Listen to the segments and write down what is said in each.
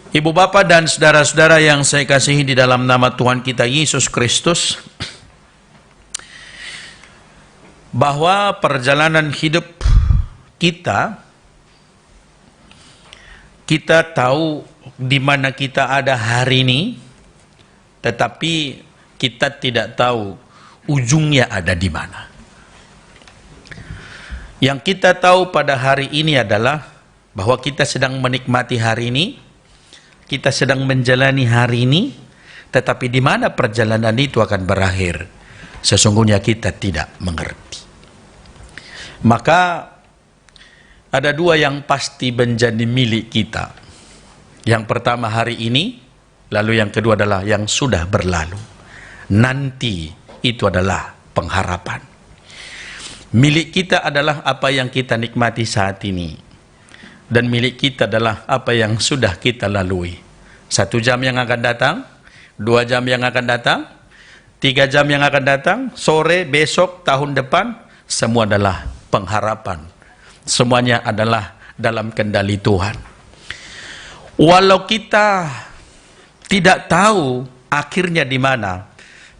Ibu bapak dan saudara-saudara yang saya kasihi di dalam nama Tuhan kita Yesus Kristus, bahwa perjalanan hidup kita tahu di mana kita ada hari ini, tetapi kita tidak tahu ujungnya ada di mana. Yang kita tahu pada hari ini adalah bahwa kita sedang menikmati hari ini, kita sedang menjalani hari ini, tetapi di mana perjalanan itu akan berakhir, sesungguhnya kita tidak mengerti. Maka ada dua yang pasti menjadi milik kita. Yang pertama hari ini, lalu yang kedua adalah yang sudah berlalu. Nanti itu adalah pengharapan. Milik kita adalah apa yang kita nikmati saat ini. Dan milik kita adalah apa yang sudah kita lalui. 1 jam yang akan datang, 2 jam yang akan datang, 3 jam yang akan datang, sore, besok, tahun depan, semua adalah pengharapan. Semuanya adalah dalam kendali Tuhan. Walau kita tidak tahu akhirnya di mana,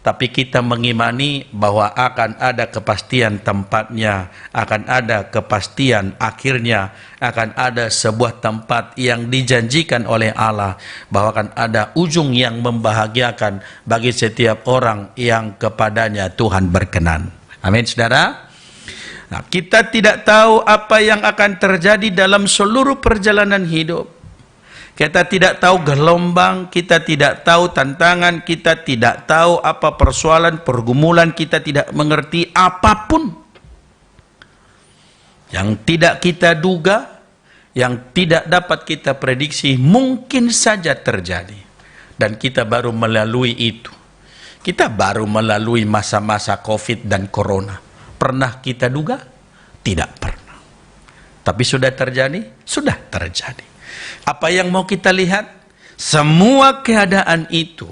tapi kita mengimani bahwa akan ada kepastian tempatnya, akan ada kepastian akhirnya, akan ada sebuah tempat yang dijanjikan oleh Allah, bahwa akan ada ujung yang membahagiakan bagi setiap orang yang kepadanya Tuhan berkenan. Amin, saudara. Nah, kita tidak tahu apa yang akan terjadi dalam seluruh perjalanan hidup. Kita tidak tahu gelombang, kita tidak tahu tantangan, kita tidak tahu apa persoalan, pergumulan, kita tidak mengerti apapun. Yang tidak kita duga, yang tidak dapat kita prediksi, mungkin saja terjadi. Dan kita baru melalui itu. Kita baru melalui masa-masa COVID dan Corona. Pernah kita duga? Tidak pernah. Tapi sudah terjadi? Sudah terjadi. Apa yang mau kita lihat? Semua keadaan itu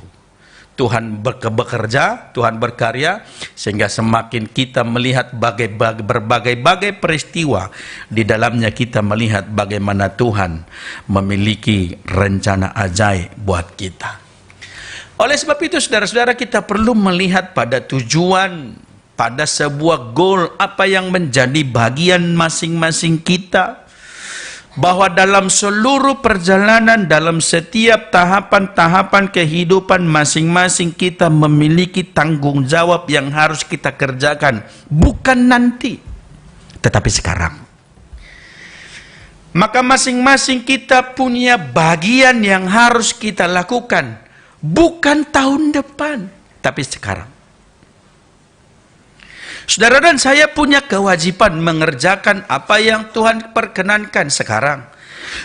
Tuhan bekerja, Tuhan berkarya, sehingga semakin kita melihat berbagai peristiwa, di dalamnya kita melihat bagaimana Tuhan memiliki rencana ajaib buat kita. Oleh sebab itu, saudara-saudara, kita perlu melihat pada tujuan, pada sebuah goal, apa yang menjadi bagian masing-masing kita. Bahwa dalam seluruh perjalanan, dalam setiap tahapan-tahapan kehidupan masing-masing kita memiliki tanggung jawab yang harus kita kerjakan. Bukan nanti, tetapi sekarang. Maka masing-masing kita punya bagian yang harus kita lakukan. Bukan tahun depan, tapi sekarang. Saudara dan saya punya kewajiban mengerjakan apa yang Tuhan perkenankan sekarang.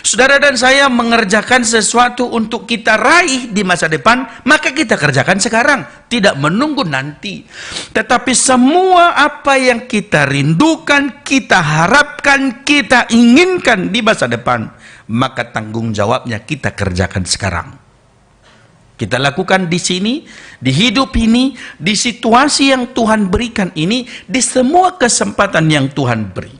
Saudara dan saya mengerjakan sesuatu untuk kita raih di masa depan, maka kita kerjakan sekarang, tidak menunggu nanti. Tetapi semua apa yang kita rindukan, kita harapkan, kita inginkan di masa depan, maka tanggung jawabnya kita kerjakan sekarang. Kita lakukan di sini, di hidup ini, di situasi yang Tuhan berikan ini, di semua kesempatan yang Tuhan beri.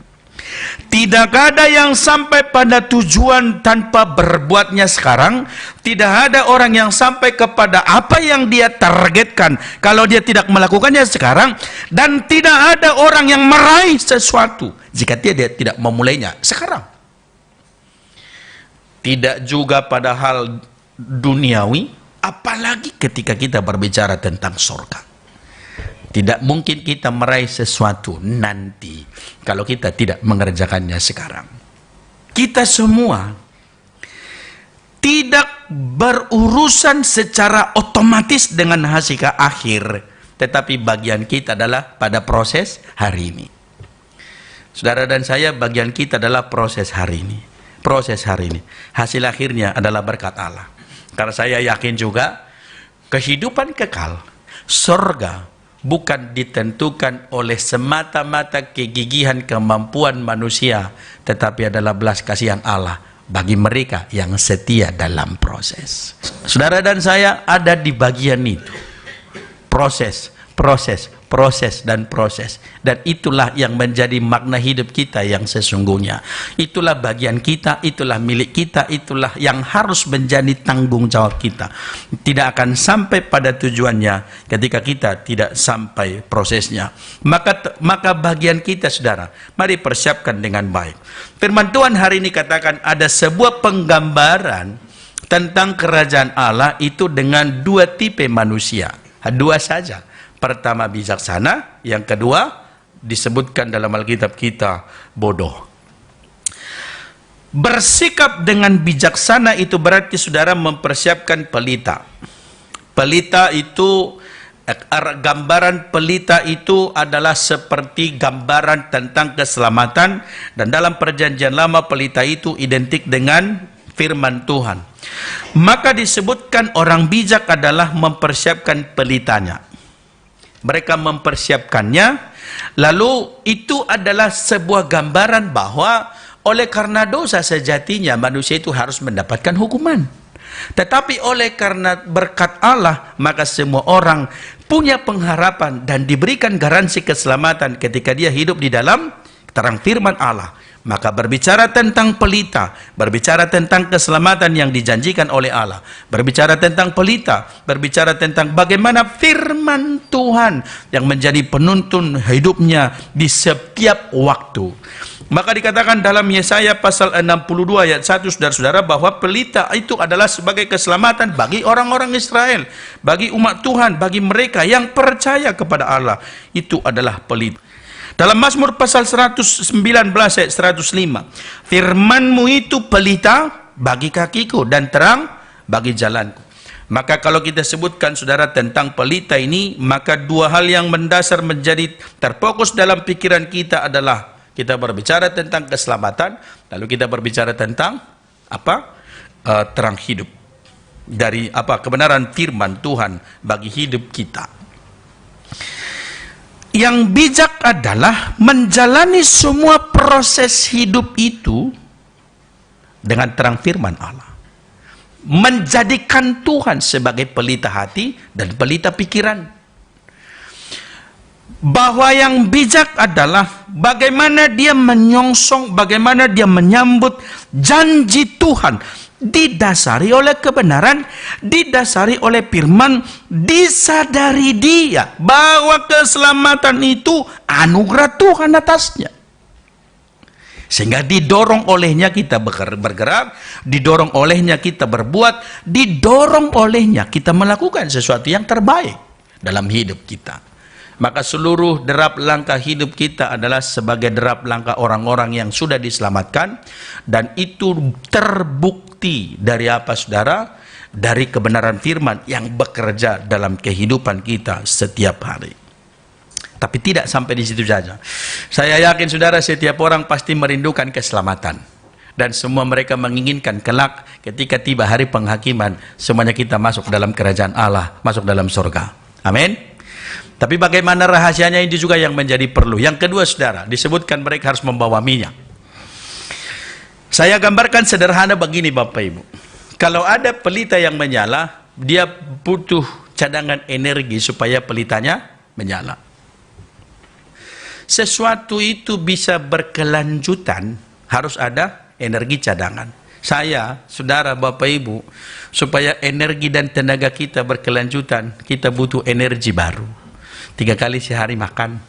Tidak ada yang sampai pada tujuan tanpa berbuatnya sekarang. Tidak ada orang yang sampai kepada apa yang dia targetkan kalau dia tidak melakukannya sekarang. Dan tidak ada orang yang meraih sesuatu jika dia tidak memulainya sekarang. Tidak juga pada hal duniawi, apalagi ketika kita berbicara tentang surga. Tidak mungkin kita meraih sesuatu nanti kalau kita tidak mengerjakannya sekarang. Kita semua tidak berurusan secara otomatis dengan hasil akhir, tetapi bagian kita adalah pada proses hari ini. Saudara dan saya, bagian kita adalah proses hari ini. Proses hari ini. Hasil akhirnya adalah berkat Allah. Karena saya yakin juga kehidupan kekal, surga, bukan ditentukan oleh semata-mata kegigihan kemampuan manusia, tetapi adalah belas kasihan Allah bagi mereka yang setia dalam proses. Saudara dan saya ada di bagian itu. Proses, proses dan proses. Dan itulah yang menjadi makna hidup kita yang sesungguhnya. Itulah bagian kita, itulah milik kita, itulah yang harus menjadi tanggung jawab kita. Tidak akan sampai pada tujuannya ketika kita tidak sampai prosesnya. Maka bagian kita, saudara, mari persiapkan dengan baik. Firman Tuhan hari ini katakan ada sebuah penggambaran tentang kerajaan Allah itu dengan dua tipe manusia. Dua saja. Pertama bijaksana, yang kedua disebutkan dalam Alkitab kita bodoh. Bersikap dengan bijaksana itu berarti saudara mempersiapkan pelita. Pelita itu, gambaran pelita itu adalah seperti gambaran tentang keselamatan, dan dalam perjanjian lama pelita itu identik dengan firman Tuhan. Maka disebutkan orang bijak adalah mempersiapkan pelitanya. Mereka mempersiapkannya, lalu itu adalah sebuah gambaran bahwa oleh karena dosa sejatinya manusia itu harus mendapatkan hukuman. Tetapi oleh karena berkat Allah, maka semua orang punya pengharapan dan diberikan garansi keselamatan ketika dia hidup di dalam terang firman Allah. Maka berbicara tentang pelita, berbicara tentang keselamatan yang dijanjikan oleh Allah, berbicara tentang pelita, berbicara tentang bagaimana firman Tuhan yang menjadi penuntun hidupnya di setiap waktu. Maka dikatakan dalam Yesaya pasal 62 ayat 1, saudara-saudara, bahwa pelita itu adalah sebagai keselamatan bagi orang-orang Israel, bagi umat Tuhan, bagi mereka yang percaya kepada Allah. Itu adalah pelita. Dalam Mazmur pasal 119 ayat 105, firman-Mu itu pelita bagi kakiku dan terang bagi jalanku. Maka kalau kita sebutkan, saudara, tentang pelita ini, maka dua hal yang mendasar menjadi terfokus dalam pikiran kita adalah kita berbicara tentang keselamatan, lalu kita berbicara tentang apa? Terang hidup. Dari apa? Kebenaran firman Tuhan bagi hidup kita. Yang bijak adalah menjalani semua proses hidup itu dengan terang firman Allah. Menjadikan Tuhan sebagai pelita hati dan pelita pikiran. Bahwa yang bijak adalah bagaimana dia menyongsong, bagaimana dia menyambut janji Tuhan. Didasari oleh kebenaran, didasari oleh firman, disadari dia bahwa keselamatan itu anugerah Tuhan atasnya. Sehingga didorong olehnya kita bergerak, didorong olehnya kita berbuat, didorong olehnya kita melakukan sesuatu yang terbaik dalam hidup kita. Maka seluruh derap langkah hidup kita adalah sebagai derap langkah orang-orang yang sudah diselamatkan. Dan itu terbukti dari apa, saudara? Dari kebenaran firman yang bekerja dalam kehidupan kita setiap hari. Tapi tidak sampai di situ saja. Saya yakin, saudara, setiap orang pasti merindukan keselamatan. Dan semua mereka menginginkan kelak ketika tiba hari penghakiman, semuanya kita masuk dalam kerajaan Allah, masuk dalam surga. Amin. Tapi bagaimana rahasianya, ini juga yang menjadi perlu. Yang kedua, saudara, disebutkan mereka harus membawa minyak. Saya gambarkan sederhana begini, Bapak Ibu. Kalau ada pelita yang menyala, dia butuh cadangan energi supaya pelitanya menyala. Sesuatu itu bisa berkelanjutan, harus ada energi cadangan. Saya, saudara, Bapak Ibu, supaya energi dan tenaga kita berkelanjutan, kita butuh energi baru. 3 kali sehari makan,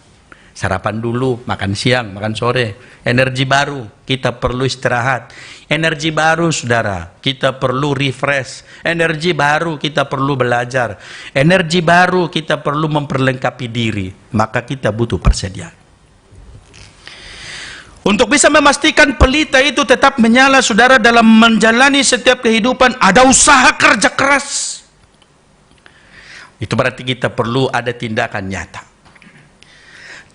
sarapan dulu, makan siang, makan sore. Energi baru, kita perlu istirahat. Energi baru, saudara, kita perlu refresh. Energi baru, kita perlu belajar. Energi baru, kita perlu memperlengkapi diri. Maka kita butuh persediaan. Untuk bisa memastikan pelita itu tetap menyala, saudara, dalam menjalani setiap kehidupan, ada usaha kerja keras. Itu berarti kita perlu ada tindakan nyata.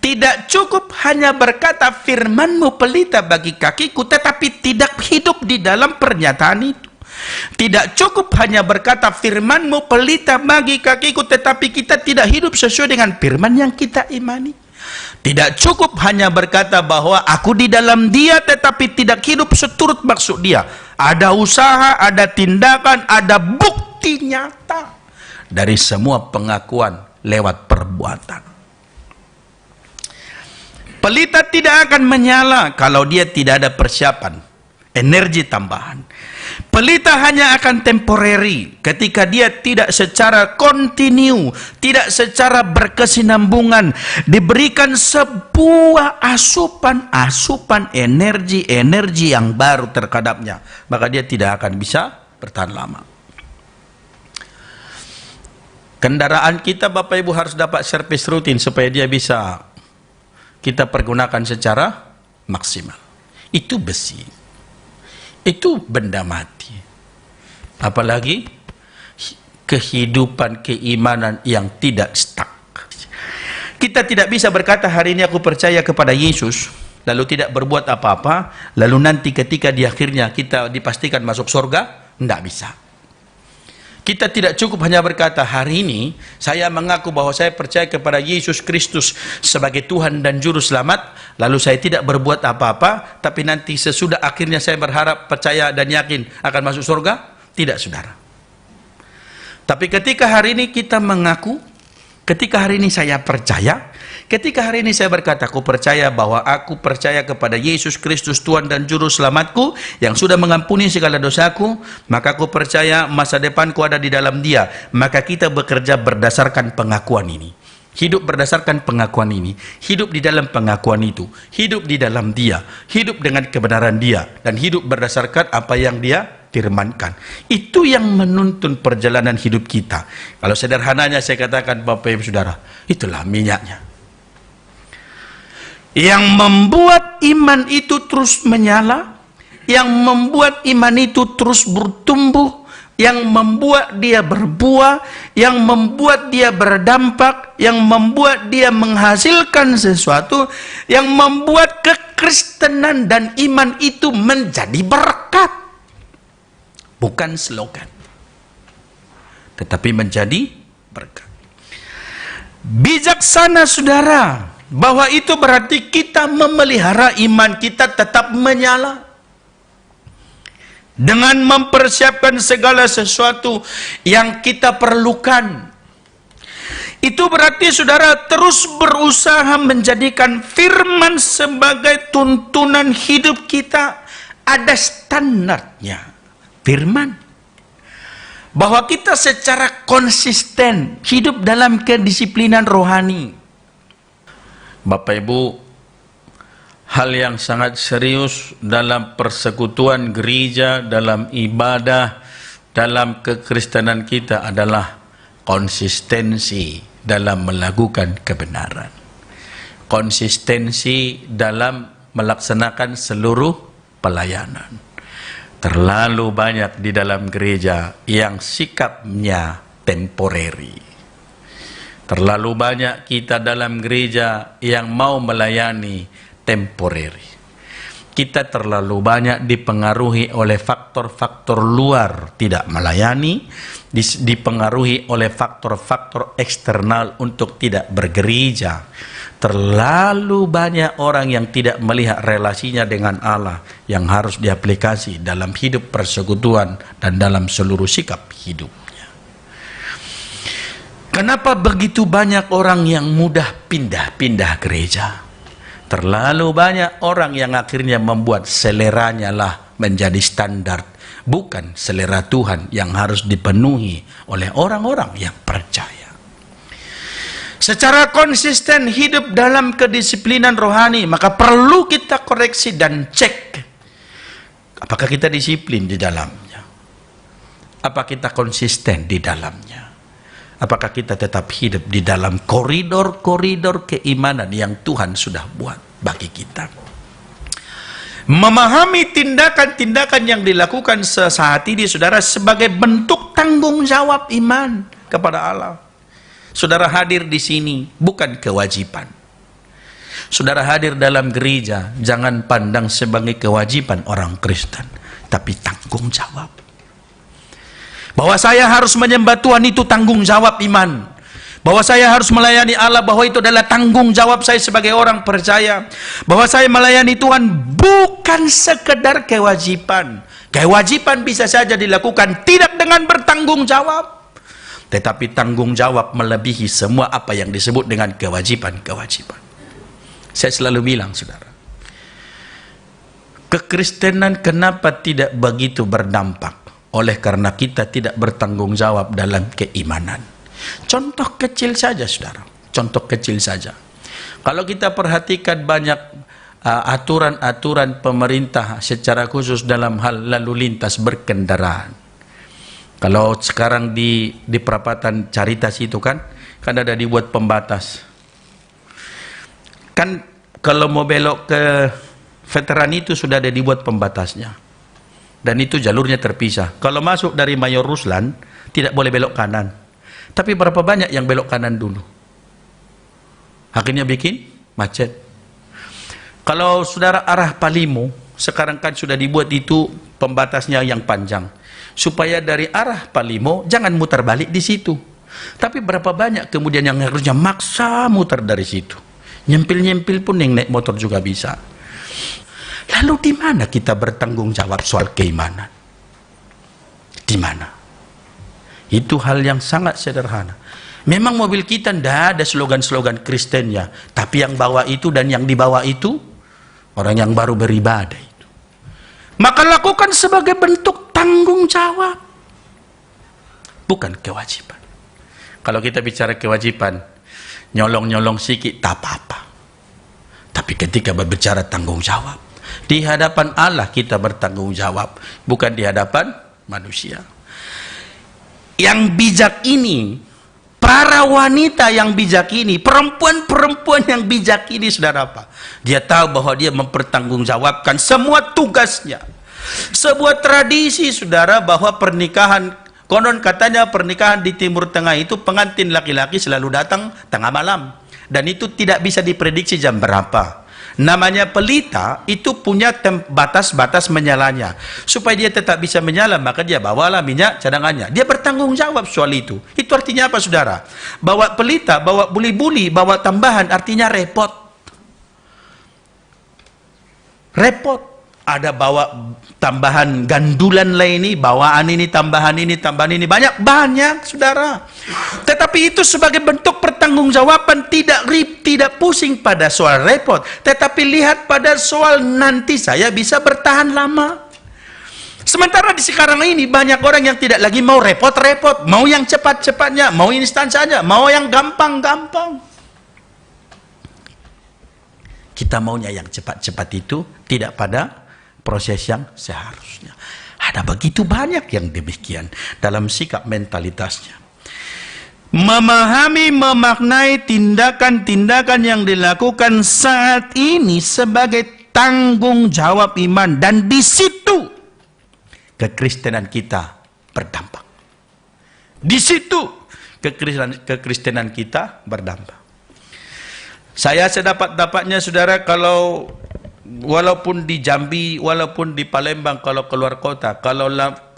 Tidak cukup hanya berkata, firman-Mu pelita bagi kakiku, tetapi tidak hidup di dalam pernyataan itu. Tidak cukup hanya berkata, firman-Mu pelita bagi kakiku, tetapi kita tidak hidup sesuai dengan firman yang kita imani. Tidak cukup hanya berkata bahwa aku di dalam Dia, tetapi tidak hidup seturut maksud Dia. Ada usaha, ada tindakan, ada bukti nyata dari semua pengakuan lewat perbuatan. Pelita tidak akan menyala kalau dia tidak ada persiapan, energi tambahan. Pelita hanya akan temporary ketika dia tidak secara kontinu, tidak secara berkesinambungan, diberikan sebuah asupan energi yang baru terhadapnya, maka dia tidak akan bisa bertahan lama. Kendaraan kita Bapak Ibu harus dapat servis rutin supaya dia bisa kita pergunakan secara maksimal. Itu besi, itu benda mati. Apalagi kehidupan keimanan yang tidak stuck. Kita tidak bisa berkata hari ini aku percaya kepada Yesus, lalu tidak berbuat apa-apa, lalu nanti ketika di akhirnya kita dipastikan masuk surga. Tidak bisa. Kita tidak cukup hanya berkata hari ini saya mengaku bahwa saya percaya kepada Yesus Kristus sebagai Tuhan dan Juru Selamat, lalu saya tidak berbuat apa-apa, tapi nanti sesudah akhirnya saya berharap, percaya dan yakin akan masuk surga. Tidak, saudara. Tapi ketika hari ini kita mengaku, ketika hari ini saya percaya, ketika hari ini saya berkata, aku percaya bahwa aku percaya kepada Yesus Kristus Tuhan dan Juru Selamatku yang sudah mengampuni segala dosaku, maka aku percaya masa depanku ada di dalam Dia. Maka kita bekerja berdasarkan pengakuan ini. Hidup berdasarkan pengakuan ini. Hidup di dalam pengakuan itu. Hidup di dalam Dia. Hidup dengan kebenaran Dia. Dan hidup berdasarkan apa yang Dia firmankan. Itu yang menuntun perjalanan hidup kita. Kalau sederhananya saya katakan Bapak Ibu Saudara, itulah minyaknya yang membuat iman itu terus menyala, yang membuat iman itu terus bertumbuh, yang membuat dia berbuah, yang membuat dia berdampak, yang membuat dia menghasilkan sesuatu, yang membuat kekristenan dan iman itu menjadi berkat. Bukan slogan, tetapi menjadi berkat. Bijaksana saudara, bahwa itu berarti kita memelihara iman kita tetap menyala dengan mempersiapkan segala sesuatu yang kita perlukan. Itu berarti saudara terus berusaha menjadikan firman sebagai tuntunan hidup kita. Ada standarnya firman, bahwa kita secara konsisten hidup dalam kedisiplinan rohani. Bapak Ibu, hal yang sangat serius dalam persekutuan gereja, dalam ibadah, dalam kekristenan kita adalah konsistensi dalam melakukan kebenaran. Konsistensi dalam melaksanakan seluruh pelayanan. Terlalu banyak di dalam gereja yang sikapnya temporary. Terlalu banyak kita dalam gereja yang mau melayani temporary. Kita terlalu banyak dipengaruhi oleh faktor-faktor luar tidak melayani, dipengaruhi oleh faktor-faktor eksternal untuk tidak bergereja. Terlalu banyak orang yang tidak melihat relasinya dengan Allah yang harus diaplikasi dalam hidup persekutuan dan dalam seluruh sikap hidup. Kenapa begitu banyak orang yang mudah pindah-pindah gereja? Terlalu banyak orang yang akhirnya membuat seleranya lah menjadi standar, bukan selera Tuhan yang harus dipenuhi oleh orang-orang yang percaya. Secara konsisten hidup dalam kedisiplinan rohani, maka perlu kita koreksi dan cek. Apakah kita disiplin di dalamnya? Apa kita konsisten di dalamnya? Apakah kita tetap hidup di dalam koridor-koridor keimanan yang Tuhan sudah buat bagi kita? Memahami tindakan-tindakan yang dilakukan sesaat ini, saudara, sebagai bentuk tanggung jawab iman kepada Allah. Saudara hadir di sini bukan kewajiban. Saudara hadir dalam gereja jangan pandang sebagai kewajiban orang Kristen, tapi tanggung jawab. Bahwa saya harus menyembah Tuhan itu tanggung jawab iman. Bahwa saya harus melayani Allah, bahwa itu adalah tanggung jawab saya sebagai orang percaya. Bahwa saya melayani Tuhan bukan sekedar kewajiban. Kewajiban bisa saja dilakukan tidak dengan bertanggung jawab. Tetapi tanggung jawab melebihi semua apa yang disebut dengan kewajiban-kewajiban. Saya selalu bilang, saudara, kekristenan kenapa tidak begitu berdampak? Oleh karena kita tidak bertanggung jawab dalam keimanan. Contoh kecil saja, saudara. Contoh kecil saja. Kalau kita perhatikan banyak aturan-aturan pemerintah secara khusus dalam hal lalu lintas berkendaraan. Kalau sekarang di perapatan Caritas itu kan ada dibuat pembatas. Kan kalau mau belok ke veteran itu sudah ada dibuat pembatasnya. Dan itu jalurnya terpisah. Kalau masuk dari Mayor Ruslan, tidak boleh belok kanan. Tapi berapa banyak yang belok kanan dulu? Akhirnya bikin macet. Kalau saudara arah Palimu, sekarang kan sudah dibuat itu pembatasnya yang panjang. Supaya dari arah Palimu, jangan muter balik di situ. Tapi berapa banyak kemudian yang harusnya maksa muter dari situ. Nyempil-nyempil pun yang naik motor juga bisa. Lalu di mana kita bertanggung jawab soal keimanan? Di mana? Itu hal yang sangat sederhana. Memang mobil kita tidak ada slogan-slogan Kristennya, tapi yang bawa itu dan yang dibawa itu orang yang baru beribadah itu. Maka lakukan sebagai bentuk tanggung jawab, bukan kewajiban. Kalau kita bicara kewajiban, nyolong-nyolong sikit tak apa-apa. Tapi ketika berbicara tanggung jawab, di hadapan Allah kita bertanggung jawab, bukan di hadapan manusia. Yang bijak ini, para wanita yang bijak ini, perempuan-perempuan yang bijak ini, saudara apa? Dia tahu bahwa dia mempertanggungjawabkan semua tugasnya. Sebuah tradisi, saudara, bahwa pernikahan, konon katanya pernikahan di Timur Tengah itu pengantin laki-laki selalu datang tengah malam. Dan itu tidak bisa diprediksi jam berapa. Namanya pelita itu punya batas-batas menyalanya. Supaya dia tetap bisa menyala, maka dia bawalah minyak cadangannya. Dia bertanggung jawab soal itu. Itu artinya apa, saudara? Bawa pelita, bawa buli-buli, bawa tambahan, artinya repot. Repot. Ada bawa tambahan gandulan lain ini, bawaan ini, tambahan ini, banyak, saudara. Tetapi itu sebagai bentuk pertanggungjawaban, tidak pusing pada soal repot, tetapi lihat pada soal nanti saya bisa bertahan lama. Sementara di sekarang ini banyak orang yang tidak lagi mau repot-repot, mau yang cepat-cepatnya, mau instan saja, mau yang gampang-gampang. Kita maunya yang cepat-cepat itu tidak pada proses yang seharusnya. Ada begitu banyak yang demikian dalam sikap mentalitasnya. Memahami, memaknai tindakan-tindakan yang dilakukan saat ini sebagai tanggung jawab iman, dan di situ kekristenan kita berdampak. Di situ kekristenan kita berdampak. Saya sedapat-dapatnya, saudara, kalau walaupun di Jambi, walaupun di Palembang, kalau keluar kota, kalau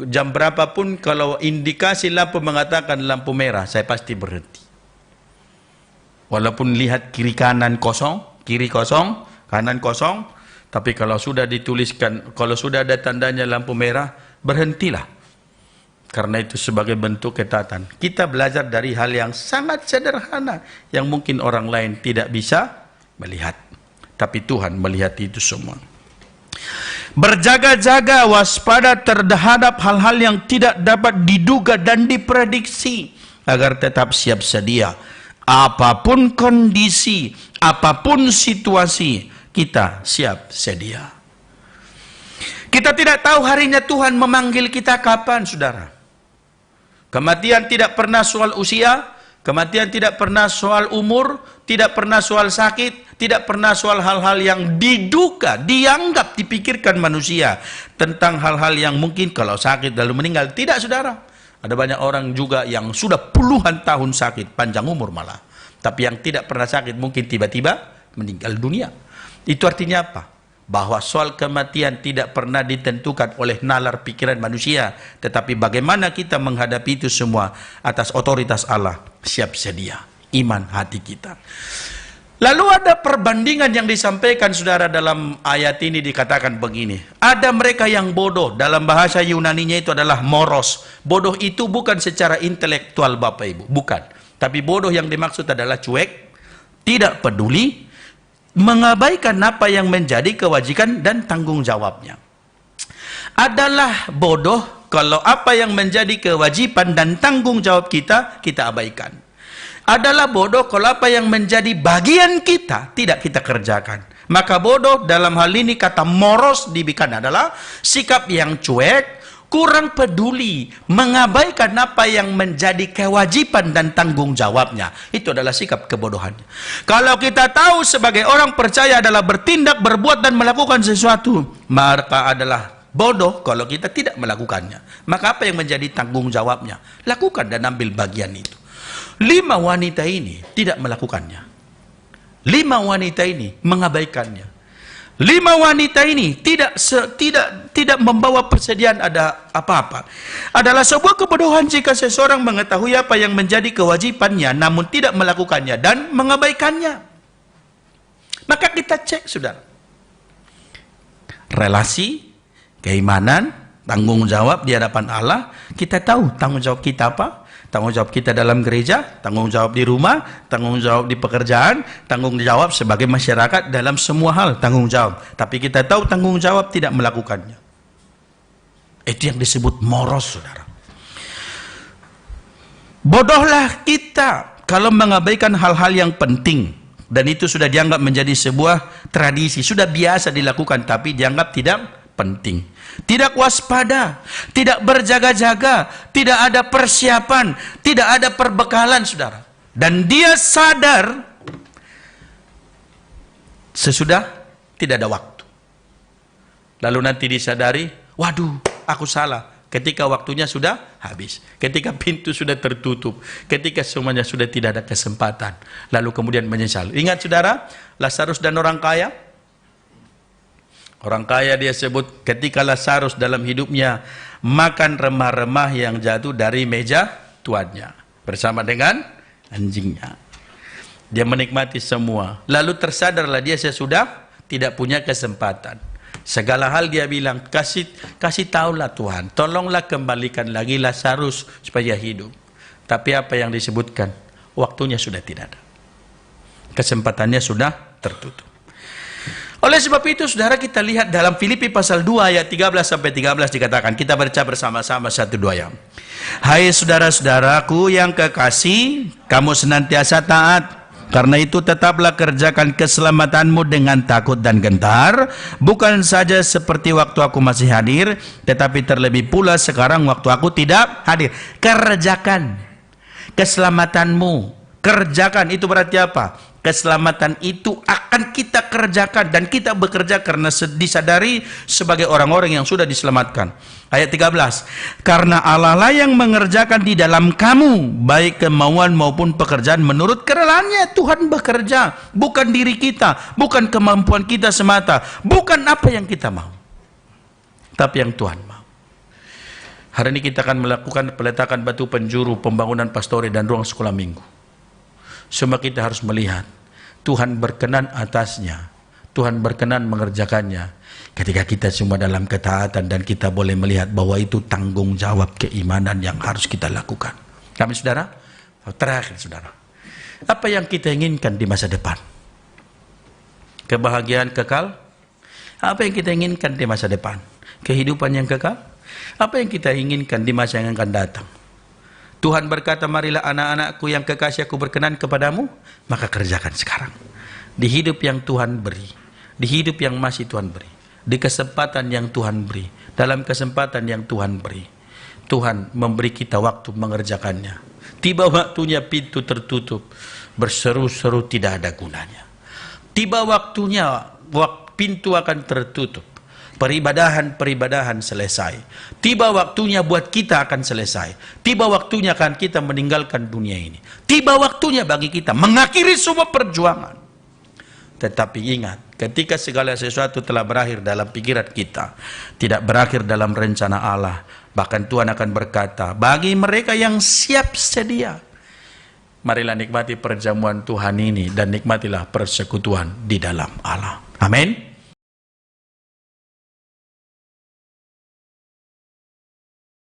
jam berapapun, kalau indikasi lampu mengatakan lampu merah, saya pasti berhenti. Walaupun lihat kiri kanan kosong, kiri kosong, kanan kosong, tapi kalau sudah dituliskan, kalau sudah ada tandanya lampu merah, berhentilah. Karena itu sebagai bentuk ketaatan. Kita belajar dari hal yang sangat sederhana, yang mungkin orang lain tidak bisa melihat. Tapi Tuhan melihat itu semua. Berjaga-jaga, waspada terhadap hal-hal yang tidak dapat diduga dan diprediksi, agar tetap siap sedia. Apapun kondisi, apapun situasi, kita siap sedia. Kita tidak tahu harinya Tuhan memanggil kita kapan, saudara. Kematian tidak pernah soal usia, kematian tidak pernah soal umur, tidak pernah soal sakit, tidak pernah soal hal-hal yang diduga, dianggap, dipikirkan manusia. Tentang hal-hal yang mungkin kalau sakit lalu meninggal. Tidak, saudara. Ada banyak orang juga yang sudah puluhan tahun sakit, panjang umur malah. Tapi yang tidak pernah sakit mungkin tiba-tiba meninggal dunia. Itu artinya apa? Bahwa soal kematian tidak pernah ditentukan oleh nalar pikiran manusia, tetapi bagaimana kita menghadapi itu semua atas otoritas Allah, siap sedia, iman hati kita. Lalu ada perbandingan yang disampaikan, saudara, dalam ayat ini dikatakan begini. Ada mereka yang bodoh, dalam bahasa Yunaninya itu adalah moros. Bodoh itu bukan secara intelektual, Bapak Ibu, bukan. Tapi bodoh yang dimaksud adalah cuek, tidak peduli, mengabaikan apa yang menjadi kewajiban dan tanggung jawabnya. Adalah bodoh kalau apa yang menjadi kewajiban dan tanggung jawab kita, kita abaikan. Adalah bodoh kalau apa yang menjadi bagian kita tidak kita kerjakan. Maka bodoh dalam hal ini, kata moros dibikan adalah sikap yang cuek, kurang peduli, mengabaikan apa yang menjadi kewajiban dan tanggung jawabnya. Itu adalah sikap kebodohannya. Kalau kita tahu sebagai orang percaya adalah bertindak, berbuat dan melakukan sesuatu, maka adalah bodoh kalau kita tidak melakukannya. Maka apa yang menjadi tanggung jawabnya? Lakukan dan ambil bagian itu. 5 wanita ini tidak melakukannya. 5 wanita ini mengabaikannya. 5 wanita ini tidak membawa persediaan ada apa-apa. Adalah sebuah kebodohan jika seseorang mengetahui apa yang menjadi kewajibannya namun tidak melakukannya dan mengabaikannya. Maka kita cek, saudara. Relasi, keimanan, tanggung jawab di hadapan Allah. Kita tahu tanggung jawab kita apa? Tanggung jawab kita dalam gereja, tanggung jawab di rumah, tanggung jawab di pekerjaan, tanggung jawab sebagai masyarakat dalam semua hal, tanggung jawab. Tapi kita tahu tanggung jawab tidak melakukannya. Itu yang disebut moros, saudara. Bodohlah kita kalau mengabaikan hal-hal yang penting. Dan itu sudah dianggap menjadi sebuah tradisi, sudah biasa dilakukan, tapi dianggap tidak penting. Tidak waspada, tidak berjaga-jaga, tidak ada persiapan, tidak ada perbekalan, saudara. Dan dia sadar sesudah tidak ada waktu. Lalu nanti disadari, waduh, aku salah. Ketika waktunya sudah habis, ketika pintu sudah tertutup, ketika semuanya sudah tidak ada kesempatan, lalu kemudian menyesal. Ingat, saudara, Lazarus dan orang kaya. Orang kaya dia sebut ketika Lazarus dalam hidupnya makan remah-remah yang jatuh dari meja tuannya bersama dengan anjingnya. Dia menikmati semua. Lalu tersadarlah dia sesudah tidak punya kesempatan. Segala hal dia bilang, kasih tahulah Tuhan, tolonglah kembalikan lagi Lazarus supaya hidup. Tapi apa yang disebutkan? Waktunya sudah tidak ada. Kesempatannya sudah tertutup. Oleh sebab itu, saudara, kita lihat dalam Filipi pasal 2 ayat 13-13 dikatakan, kita baca bersama-sama 1-2 ya. Hai saudara-saudaraku yang kekasih, kamu senantiasa taat. Karena itu tetaplah kerjakan keselamatanmu dengan takut dan gentar, bukan saja seperti waktu aku masih hadir, tetapi terlebih pula sekarang waktu aku tidak hadir. Kerjakan keselamatanmu. Kerjakan itu berarti apa? Keselamatan itu akan kita kerjakan dan kita bekerja karena disadari sebagai orang-orang yang sudah diselamatkan. Ayat 13. Karena Allah lah yang mengerjakan di dalam kamu baik kemauan maupun pekerjaan menurut kerelaannya. Tuhan bekerja, bukan diri kita, bukan kemampuan kita semata, bukan apa yang kita mau, tapi yang Tuhan mau. Hari ini kita akan melakukan peletakan batu penjuru, pembangunan pastori dan ruang sekolah minggu. Semua kita harus melihat Tuhan berkenan atasnya, Tuhan berkenan mengerjakannya ketika kita semua dalam ketaatan dan kita boleh melihat bahwa itu tanggung jawab keimanan yang harus kita lakukan. Kami, saudara, terakhir, saudara, apa yang kita inginkan di masa depan? Kebahagiaan kekal? Apa yang kita inginkan di masa depan? Kehidupan yang kekal? Apa yang kita inginkan di masa yang akan datang? Tuhan berkata, marilah anak-anakku yang kekasih aku berkenan kepadamu, maka kerjakan sekarang. Di hidup yang Tuhan beri, di hidup yang masih Tuhan beri, di kesempatan yang Tuhan beri, dalam kesempatan yang Tuhan beri, Tuhan memberi kita waktu mengerjakannya. Tiba waktunya pintu tertutup, berseru-seru tidak ada gunanya. Tiba waktunya pintu akan tertutup, peribadahan selesai. Tiba waktunya buat kita akan selesai. Tiba waktunya akan kita meninggalkan dunia ini. Tiba waktunya bagi kita mengakhiri semua perjuangan. Tetapi ingat, ketika segala sesuatu telah berakhir dalam pikiran kita, tidak berakhir dalam rencana Allah, bahkan Tuhan akan berkata, bagi mereka yang siap sedia, marilah nikmati perjamuan Tuhan ini dan nikmatilah persekutuan di dalam Allah. Amin.